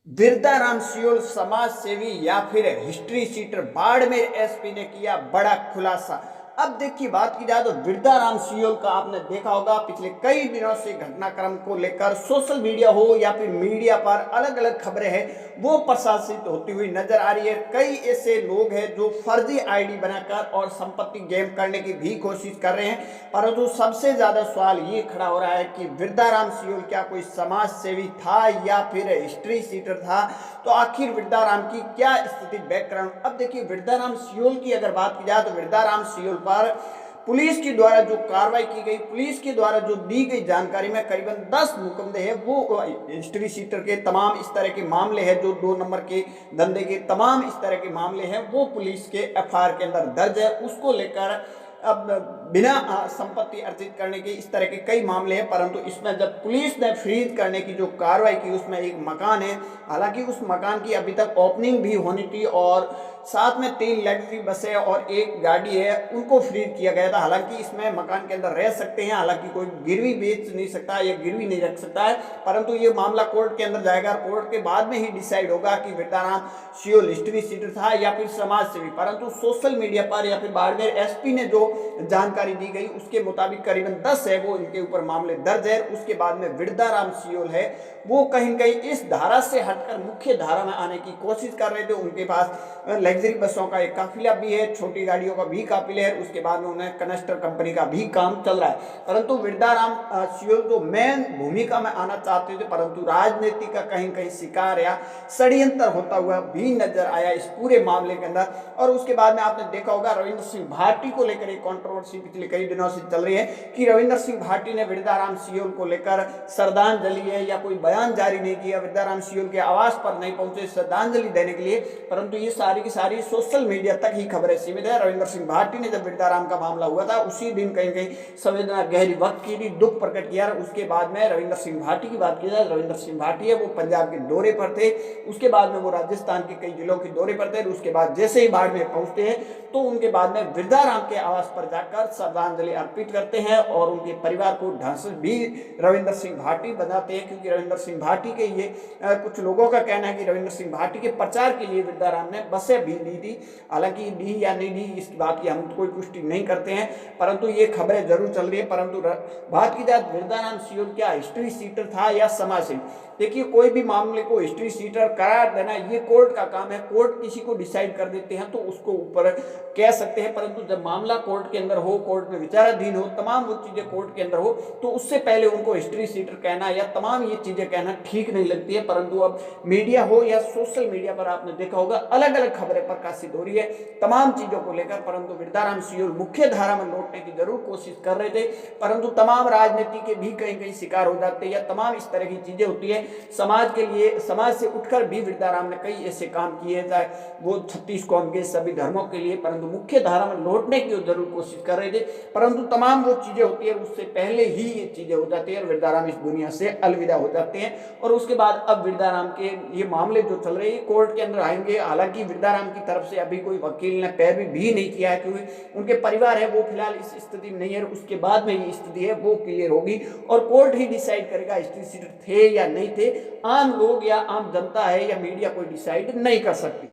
बिरदाराम Seoul समाज सेवी या फिर हिस्ट्री सीटर बाड़मेर एसपी ने किया बड़ा खुलासा। अब देखिए, बात की जाए तो बिरदाराम सियोल का आपने देखा होगा पिछले कई दिनों से घटनाक्रम को लेकर सोशल मीडिया हो या फिर मीडिया पर अलग अलग खबरें हैं वो प्रसारित होती हुई नजर आ रही है। कई ऐसे लोग हैं जो फर्जी आईडी बनाकर और संपत्ति गेम करने की भी कोशिश कर रहे हैं, परंतु सबसे ज्यादा सवाल ये खड़ा हो रहा है कि बिरदाराम सियोल क्या कोई समाज सेवी था या फिर हिस्ट्री सीटर था। तो आखिर बिरदाराम की क्या स्थिति, बैकग्राउंड। अब देखिए, बिरदाराम सियोल की अगर बात की जाए तो बिरदाराम सियोल पर पुलिस के द्वारा जो कार्रवाई की गई, पुलिस के द्वारा जो दी गई जानकारी में करीबन 10 मुकदमे हैं वो हिस्ट्री सीटर के तमाम इस तरह के मामले हैं, जो 2 नंबर के धंधे के तमाम इस तरह के मामले हैं वो पुलिस के एफआईआर के अंदर दर्ज है। उसको लेकर अब बिना संपत्ति अर्जित करने के इस तरह के कई मामले हैं, परंतु इसमें जब पुलिस ने फ्रीज करने की जो कार्रवाई की उसमें एक मकान है, हालांकि उस मकान की अभी तक ओपनिंग भी होनी थी और साथ में 3 लग्जरी बसें और एक गाड़ी है उनको फ्रीज किया गया था। हालांकि इसमें मकान के अंदर रह सकते हैं, हालांकि कोई गिरवी बेच नहीं सकता या गिरवी नहीं रख सकता है, परंतु ये मामला कोर्ट के अंदर जाएगा। कोर्ट के बाद में ही डिसाइड होगा कि बिरदाराम सियोल हिस्ट्री सीटर था या फिर समाज सेवी। परंतु सोशल मीडिया पर या फिर बाड़मेर एसपी ने जो जानकारी दी गई उसके मुताबिक करीबन 10 है वो इनके ऊपर मामले दर्ज है। उसके बाद में बिरदाराम सियोल है वो कहीं कहीं इस धारा से हटकर मुख्य धारा में आने की कोशिश कर रहे थे। उनके पास लग्जरी बसों का एक काफिला भी है, छोटी गाड़ियों का भी काफिला है, उसके बाद में उन्हें कनेक्टर कंपनी का भी काम चल रहा है। परंतु बिरदाराम सियोल जो मेन भूमिका में आना चाहते थे, परंतु राजनीति का कहीं कहीं शिकार या षड्यंत्र होता हुआ भी नजर आया इस पूरे मामले के अंदर। और उसके बाद में आपने देखा होगा रविंद्र सिंह भाटी को लेकर एक कंट्रोवर्सी पिछले कई दिनों से चल रही है कि रविंद्र सिंह भाटी ने बिरदाराम सियोल को लेकर श्रद्धांजलि है या कोई बयान जारी नहीं किया, बिरदाराम सियोल के आवास पर नहीं पहुंचे श्रद्धांजलि देने के लिए, परंतु ये सारी की सारी सोशल मीडिया तक ही खबरें सीमित है। रविंद्र सिंह भाटी ने जब बिरदाराम का मामला हुआ था उसी दिन कहीं कहीं संवेदना गहरी वक्त की थी, दुख प्रकट किया। उसके बाद में रविंद्र सिंह भाटी की बात की जाए, रविंद्र सिंह भाटी है वो पंजाब के दौरे पर थे, उसके बाद में वो राजस्थान के कई जिलों के दौरे पर थे। उसके बाद जैसे ही बाड़मेर पहुंचते हैं तो उनके बाद में बिरदाराम के आवास पर जाकर श्रद्धांजलि अर्पित करते हैं और उनके परिवार को ढांस भी रविंद्र सिंह भाटी बनाते हैं, क्योंकि रविंद्र सिंह भाटी के ये कुछ लोगों का कहना है कि रविंद्र सिंह भाटी के प्रचार के लिए बिरदाराम ने बसें भी दी थी। हालांकि दी या नहीं दी इस बात की हम कोई पुष्टि नहीं करते हैं, परंतु ये खबरें जरूर चल रही है। परंतु बात की जाए बिरदाराम सियोल क्या हिस्ट्री सीटर था या समाज सेवी। देखिए, कोई भी मामले को हिस्ट्री सीटर करार देना ये कोर्ट का काम है, कोर्ट किसी को डिसाइड कर देते हैं तो उसको ऊपर कह सकते हैं, परंतु जब मामला कोर्ट के अंदर हो, कोर्ट में विचाराधीन हो, तमाम वो चीजें कोर्ट के अंदर हो तो उससे पहले उनको हिस्ट्री सीटर कहना या तमाम ये चीजें कहना ठीक नहीं लगती है। परंतु अब मीडिया हो या सोशल मीडिया पर आपने देखा होगा अलग अलग खबरें प्रकाशित हो रही है तमाम चीजों को लेकर, परंतु बिरदाराम सियोल मुख्य धारा में लौटने की जरूर कोशिश कर रहे थे, परंतु तमाम राजनीति के भी कहीं कहीं शिकार हो जाते हैं या तमाम इस तरह की चीजें होती है। समाज के लिए, समाज से उठकर भी बिरदाराम ने कई ऐसे काम किए, चाहे वो 36 कौम के सभी धर्मों के लिए, परंतु मुख्य धारा में लौटने की जरूर कोशिश कर रहे थे, परंतु तमाम वो चीजें होती है उससे पहले ही ये चीजें हो जाती है और बिरदाराम इस दुनिया से अलविदा हो जाते हैं। और उसके बाद अब बिरदाराम के ये मामले जो चल रहे हैं कोर्ट के अंदर आएंगे। हालांकि बिरदाराम की तरफ से अभी कोई वकील ने पैरवी भी नहीं किया है, क्योंकि उनके परिवार है वो फिलहाल इस स्थिति में नहीं है। उसके बाद में ये स्थिति है वो क्लियर होगी और कोर्ट ही डिसाइड करेगा हिस्ट्री सीटर थे या नहीं थे। आम लोग या आम जनता है या मीडिया कोई डिसाइड नहीं कर सकती।